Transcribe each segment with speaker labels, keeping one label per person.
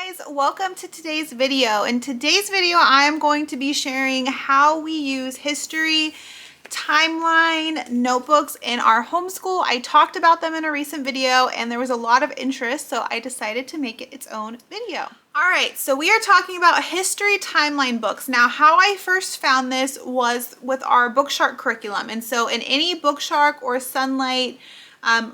Speaker 1: Guys, welcome to today's video. In today's video, I am going to be sharing how we use history timeline notebooks in our homeschool. I talked about them in a recent video and there was a lot of interest, so I decided to make it its own video. All right, so we are talking about history timeline books. Now, how I first found this was with our Bookshark curriculum. And so in any Bookshark or Sunlight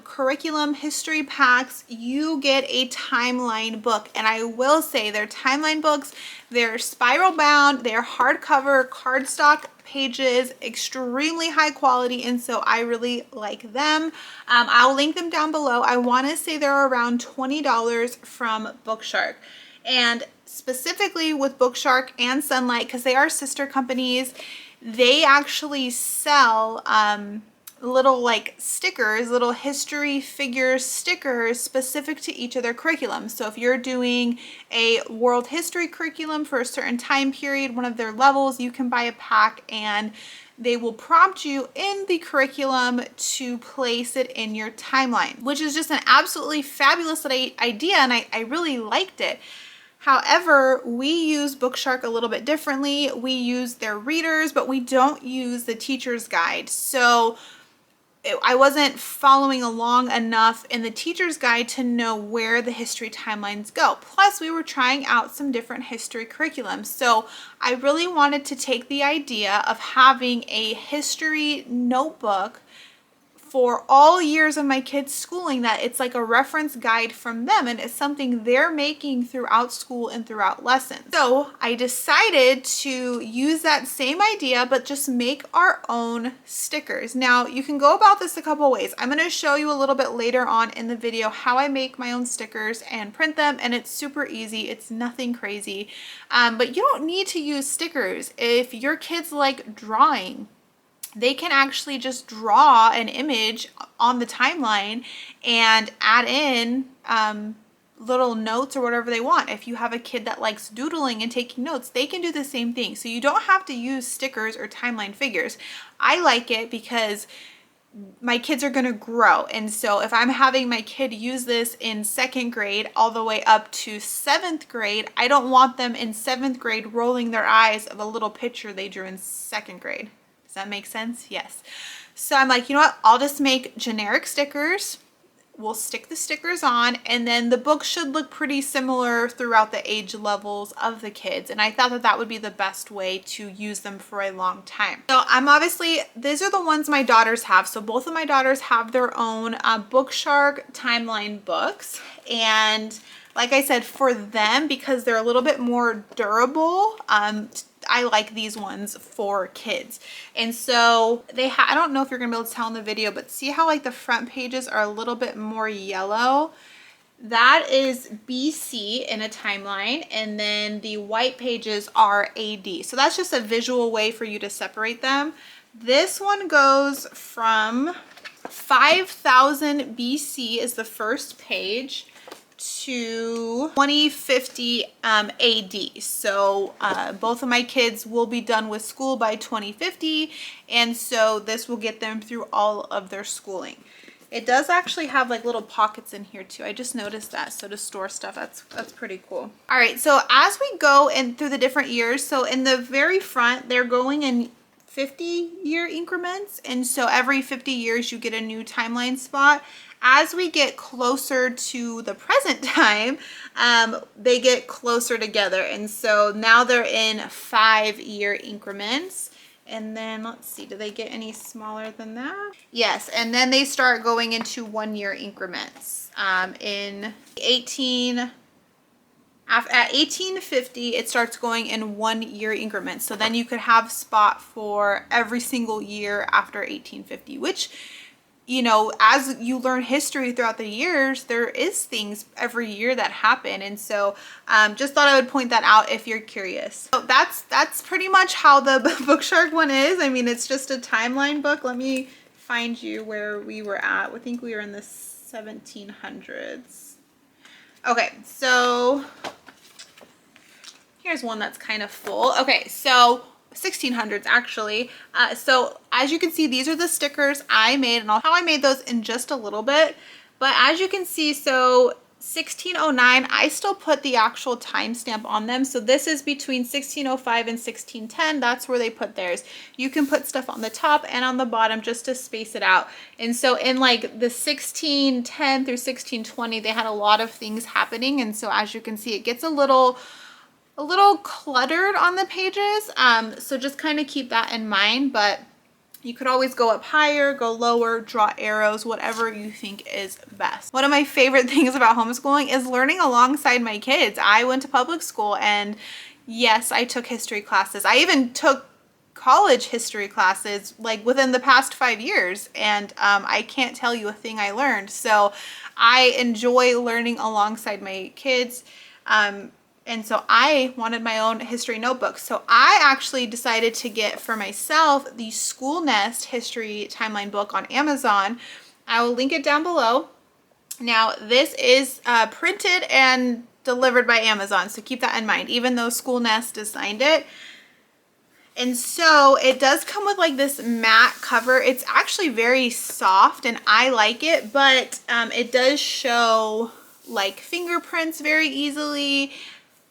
Speaker 1: curriculum history packs, you get a timeline book. And I will say they're timeline books. They're spiral bound, they're hardcover, cardstock pages, extremely high quality, and so I really like them. I'll link them down below. I want to say they're around $20 from Bookshark. And specifically with Bookshark and Sunlight, because they are sister companies, they actually sell little like stickers, little history figure stickers specific to each of their curriculums. So if you're doing a world history curriculum for a certain time period, one of their levels, you can buy a pack and they will prompt you in the curriculum to place it in your timeline, which is just an absolutely fabulous idea, and I really liked it. However, we use Bookshark a little bit differently. We use their readers, but we don't use the teacher's guide. So I wasn't following along enough in the teacher's guide to know where the history timelines go. Plus, we were trying out some different history curriculums. So I really wanted to take the idea of having a history notebook for all years of my kids' schooling, that it's like a reference guide from them and it's something they're making throughout school and throughout lessons. So I decided to use that same idea but just make our own stickers. Now you can go about this a couple ways. I'm going to show you a little bit later on in the video how I make my own stickers and print them, and it's super easy. It's nothing crazy, but you don't need to use stickers. If your kids like drawing, they can actually just draw an image on the timeline and add in little notes or whatever they want. If you have a kid that likes doodling and taking notes, they can do the same thing. So you don't have to use stickers or timeline figures. I like it because my kids are going to grow. And so if I'm having my kid use this in 2nd grade all the way up to 7th grade, I don't want them in 7th grade rolling their eyes of a little picture they drew in 2nd grade. Does that make sense? Yes. So I'm like, you know what? I'll just make generic stickers. We'll stick the stickers on, and then the book should look pretty similar throughout the age levels of the kids. And I thought that that would be the best way to use them for a long time. So these are the ones my daughters have. So both of my daughters have their own Bookshark timeline books. And like I said, for them, because they're a little bit more durable, I like these ones for kids. And so I don't know if you're gonna be able to tell in the video, but see how like the front pages are a little bit more yellow? That is BC in a timeline, and then the white pages are AD. So that's just a visual way for you to separate them. This one goes from 5000 BC is the first page to 2050 AD. So both of my kids will be done with school by 2050, and so this will get them through all of their schooling. It does actually have like little pockets in here too. I just noticed that, so to store stuff, that's pretty cool. All right, so as we go in through the different years, so in the very front, they're going in 50-year increments, and so every 50 years you get a new timeline spot. As we get closer to the present time, they get closer together, and so now they're in 5-year increments. And then let's see, do they get any smaller than that? Yes, and then they start going into 1-year increments. At 1850, it starts going in 1-year increments. So then you could have spot for every single year after 1850, which, you know, as you learn history throughout the years, there is things every year that happen. And so just thought I would point that out if you're curious. So that's pretty much how the Bookshark one is. I mean, it's just a timeline book. Let me find you where we were at. I think we were in the 1700s. Okay, so here's one that's kind of full. Okay, so 1600s actually. So as you can see, these are the stickers I made, and how I made those in just a little bit. But as you can see, so 1609, I still put the actual timestamp on them. So this is between 1605 and 1610. That's where they put theirs. You can put stuff on the top and on the bottom just to space it out. And so in like the 1610 through 1620, they had a lot of things happening. And so as you can see, it gets a little cluttered on the pages. So just kind of keep that in mind, but you could always go up higher, go lower, draw arrows, whatever you think is best. One of my favorite things about homeschooling is learning alongside my kids. I went to public school, and yes, I took history classes. I even took college history classes like within the past 5 years, and I can't tell you a thing I learned. So I enjoy learning alongside my kids. And so I wanted my own history notebook. So I actually decided to get for myself the School Nest History Timeline book on Amazon. I will link it down below. Now, this is printed and delivered by Amazon, so keep that in mind, even though School Nest designed it. And so it does come with like this matte cover. It's actually very soft and I like it, but it does show like fingerprints very easily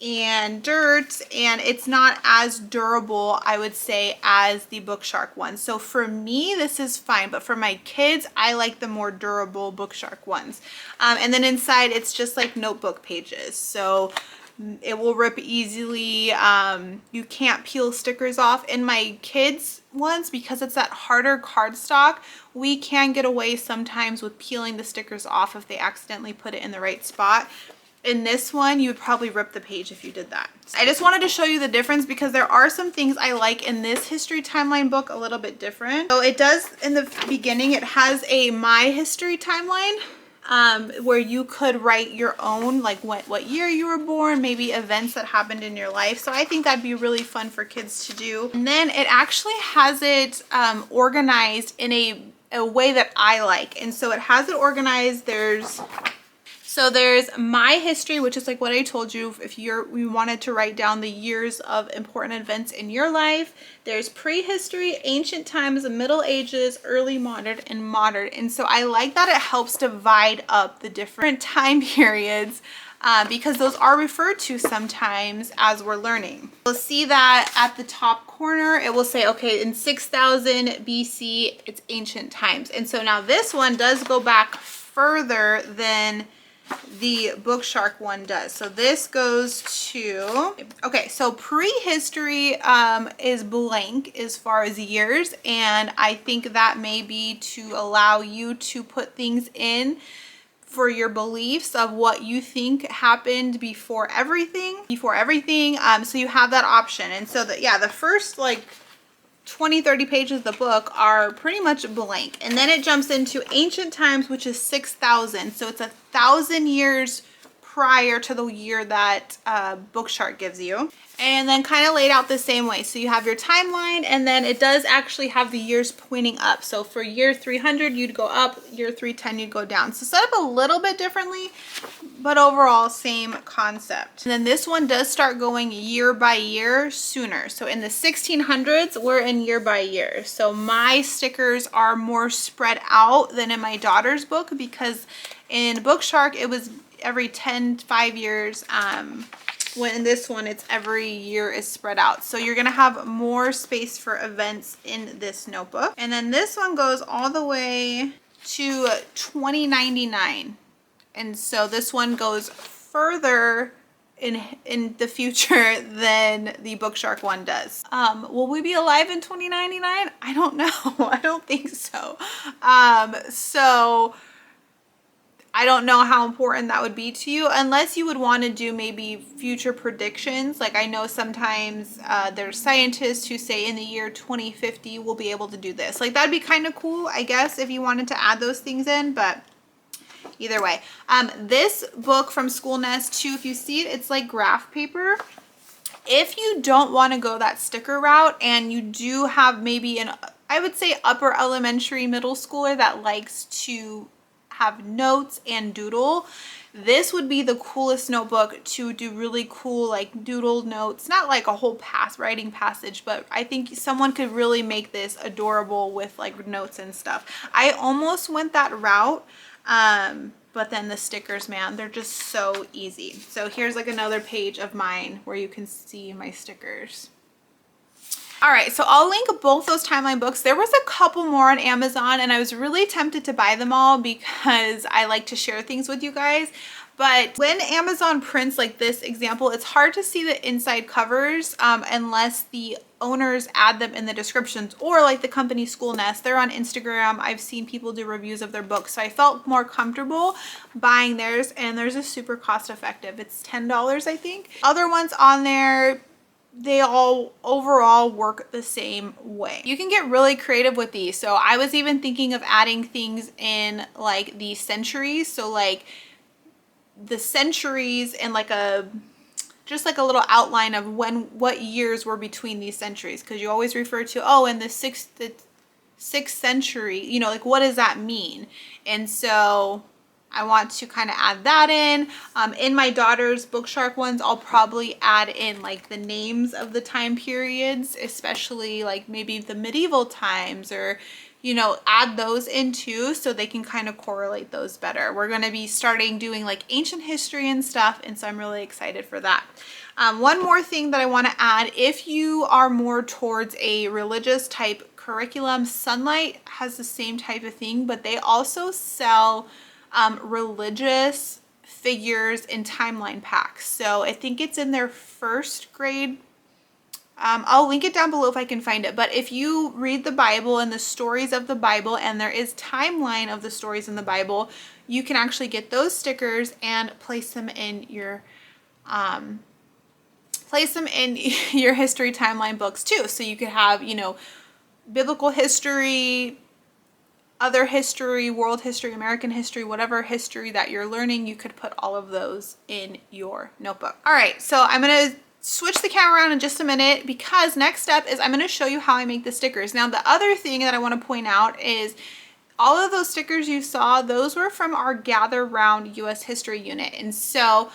Speaker 1: and dirt, and it's not as durable, I would say, as the Bookshark one. So for me, this is fine, but for my kids, I like the more durable Bookshark ones. And then inside, it's just like notebook pages. So it will rip easily. You can't peel stickers off. In my kids' ones, because it's that harder cardstock, we can get away sometimes with peeling the stickers off if they accidentally put it in the right spot. In this one, you would probably rip the page if you did that. I just wanted to show you the difference because there are some things I like in this history timeline book a little bit different. So it does, in the beginning, it has a My History timeline where you could write your own, like what year you were born, maybe events that happened in your life. So I think that'd be really fun for kids to do. And then it actually has it organized in a way that I like. And so it has it organized. So there's My History, which is like what I told you, if we wanted to write down the years of important events in your life. There's Prehistory, Ancient Times, Middle Ages, Early Modern, and Modern. And so I like that it helps divide up the different time periods because those are referred to sometimes as we're learning. You'll see that at the top corner, it will say, okay, in 6000 BC, it's Ancient Times. And so now this one does go back further than the Bookshark one does. So this goes to, okay, so prehistory is blank as far as years, and I think that may be to allow you to put things in for your beliefs of what you think happened before everything. So you have that option. And so the first like 20-30 pages of the book are pretty much blank, and then it jumps into Ancient Times, which is 6000. So it's 1,000 years prior to the year that Bookshark gives you, and then kind of laid out the same way. So you have your timeline, and then it does actually have the years pointing up. So for year 300 you'd go up, year 310 you'd go down. So set up a little bit differently, but overall same concept. And then this one does start going year by year sooner. So in the 1600s, we're in year by year. So my stickers are more spread out than in my daughter's book, because in Bookshark it was every 5 years. When in this one, it's every year is spread out. So you're gonna have more space for events in this notebook. And then this one goes all the way to 2099. And so this one goes further in the future than the Bookshark one does. Will we be alive in 2099? I don't know. I don't think so. So I don't know how important that would be to you, unless you would want to do maybe future predictions. Like I know sometimes there's scientists who say in the year 2050 we'll be able to do this. Like that'd be kind of cool, I guess, if you wanted to add those things in, but either way. This book from School Nest too, if you see it, it's like graph paper. If you don't want to go that sticker route and you do have maybe I would say upper elementary, middle schooler that likes to have notes and doodle, this would be the coolest notebook to do really cool like doodle notes. Not like a whole writing passage, but I think someone could really make this adorable with like notes and stuff. I almost went that route But then the stickers, man, they're just so easy. So here's like another page of mine where you can see my stickers. All right, so I'll link both those timeline books. There was a couple more on Amazon and I was really tempted to buy them all because I like to share things with you guys. But when Amazon prints like this example, it's hard to see the inside covers unless the owners add them in the descriptions, or like the company School Nest. They're on Instagram. I've seen people do reviews of their books. So I felt more comfortable buying theirs, and theirs is super cost effective. It's $10, I think. Other ones on there, they all overall work the same way. You can get really creative with these. So I was even thinking of adding things in like the centuries. So like the centuries and like just like a little outline of what years were between these centuries, because you always refer to, oh, in the sixth century, you know, like what does that mean? And so I want to kind of add that in my daughter's Bookshark ones. I'll probably add in like the names of the time periods, especially like maybe the medieval times, or you know, add those in too so they can kind of correlate those better. We're going to be starting doing like ancient history and stuff, and so I'm really excited for that. One more thing that I want to add, if you are more towards a religious type curriculum, Sunlight has the same type of thing, but they also sell religious figures in timeline packs. So I think it's in their first grade. I'll link it down below if I can find it. But if you read the Bible and the stories of the Bible, and there is timeline of the stories in the Bible, you can actually get those stickers and place them in your history timeline books too. So you could have, you know, biblical history, other history, world history, American history, whatever history that you're learning, you could put all of those in your notebook. All right, so I'm going to switch the camera around in just a minute, because next step is I'm going to show you how I make the stickers. Now, the other thing that I want to point out is all of those stickers you saw, those were from our Gather Round US History unit. And so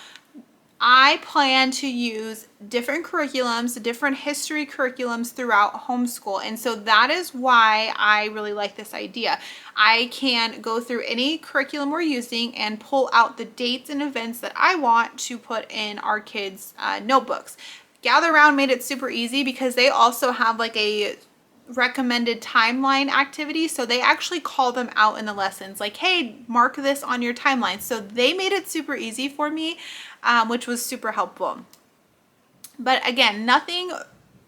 Speaker 1: I plan to use different curriculums, different history curriculums throughout homeschool. And so that is why I really like this idea. I can go through any curriculum we're using and pull out the dates and events that I want to put in our kids' notebooks. Gather Round made it super easy because they also have like a recommended timeline activity. So they actually call them out in the lessons like, hey, mark this on your timeline. So they made it super easy for me, which was super helpful. But again, nothing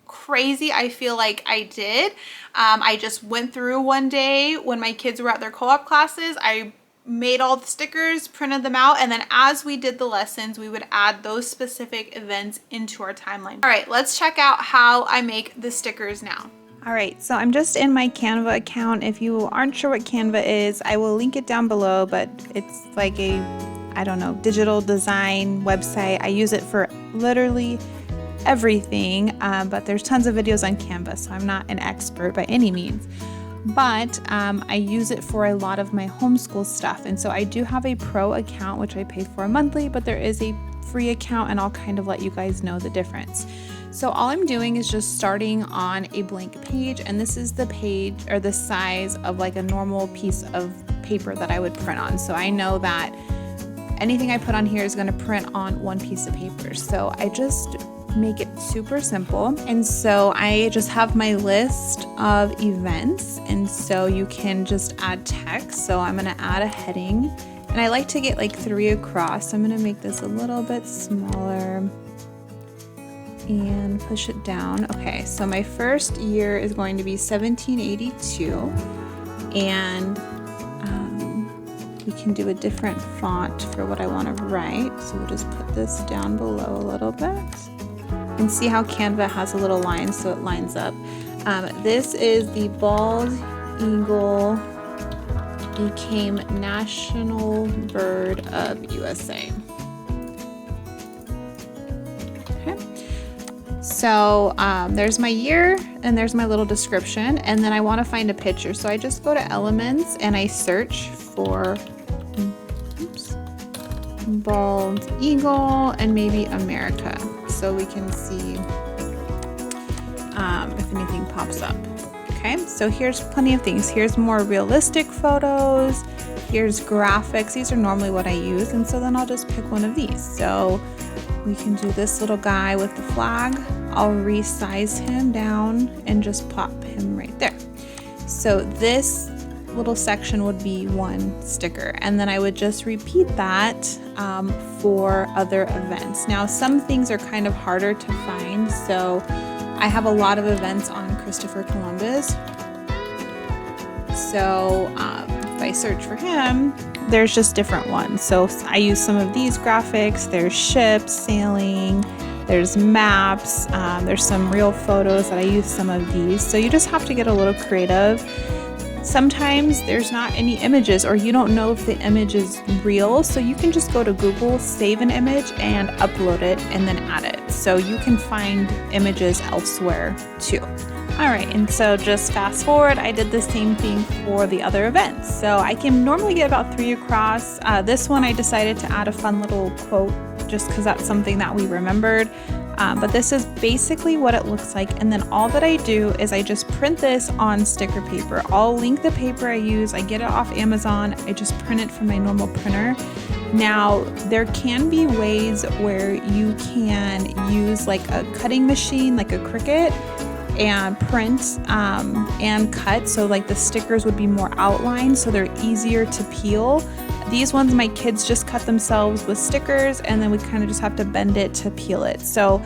Speaker 1: crazy I feel like I did. I just went through one day when my kids were at their co-op classes. I made all the stickers, printed them out, and then as we did the lessons, we would add those specific events into our timeline. All right, let's check out how I make the stickers now. All right, so I'm just in my Canva account. If you aren't sure what Canva is, I will link it down below, but it's like a, I don't know, digital design website. I use it for literally everything, but there's tons of videos on Canva, so I'm not an expert by any means. But I use it for a lot of my homeschool stuff. And so I do have a pro account, which I pay for monthly, but there is a free account, and I'll kind of let you guys know the difference. So all I'm doing is just starting on a blank page, and this is the page or the size of like a normal piece of paper that I would print on. So I know that anything I put on here is going to print on one piece of paper. So I just make it super simple. And so I just have my list of events, and so you can just add text. So I'm going to add a heading, and I like to get like 3 across. So I'm going to make this a little bit smaller and push it down. Okay, so my first year is going to be 1782, and we can do a different font for what I want to write. So we'll just put this down below a little bit, and see how Canva has a little line so it lines up. This is the bald eagle became national bird of USA. So there's my year, and there's my little description, and then I want to find a picture. So I just go to Elements and I search for bald eagle and maybe America, so we can see if anything pops up, Okay, so here's plenty of things. Here's more realistic photos. Here's graphics. These are normally what I use, and so then I'll just pick one of these. So we can do this little guy with the flag. I'll resize him down and just plop him right there. So this little section would be one sticker, and then I would just repeat that for other events. Now some things are kind of harder to find, so I have a lot of events on Christopher Columbus. So if I search for him, there's just different ones. So I use some of these graphics. There's ships sailing, there's maps, there's some real photos that I use some of these. So you just have to get a little creative. Sometimes there's not any images, or you don't know if the image is real, so you can just go to Google, save an image and upload it and then add it. So you can find images elsewhere too. All right, and so just fast forward, I did the same thing for the other events. So I can normally get about 3 across. This one I decided to add a fun little quote just because that's something that we remembered. But this is basically what it looks like, and then all that I do is I just print this on sticker paper. I'll link the paper I use. I get it off Amazon. I just print it from my normal printer. Now there can be ways where you can use like a cutting machine, like a Cricut, and print and cut, so like the stickers would be more outlined so they're easier to peel. These ones my kids just cut themselves with stickers, and then we kind of just have to bend it to peel it. So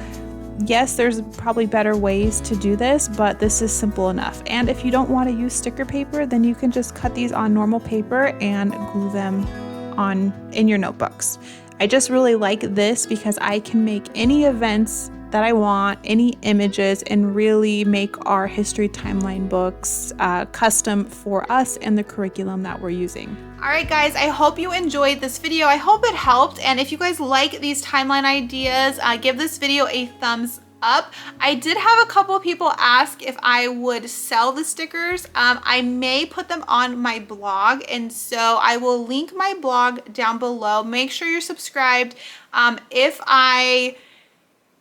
Speaker 1: yes, there's probably better ways to do this, but this is simple enough. And if you don't want to use sticker paper, then you can just cut these on normal paper and glue them on in your notebooks. I just really like this because I can make any events that I want, any images, and really make our history timeline books custom for us and the curriculum that we're using. All right, guys, I hope you enjoyed this video. I hope it helped. And if you guys like these timeline ideas, give this video a thumbs up. I did have a couple of people ask if I would sell the stickers. I may put them on my blog, and so I will link my blog down below. Make sure you're subscribed.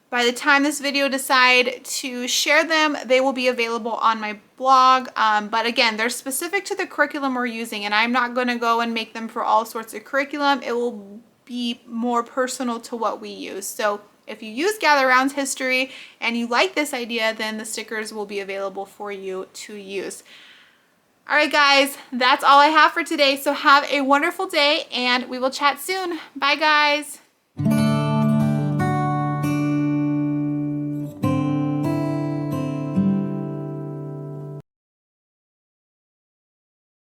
Speaker 1: By the time this video decide to share them, they will be available on my blog. But again, they're specific to the curriculum we're using, and I'm not going to go and make them for all sorts of curriculum. It will be more personal to what we use. So if you use Gather Round's history and you like this idea, then the stickers will be available for you to use. All right, guys, that's all I have for today. So have a wonderful day, and we will chat soon. Bye, guys.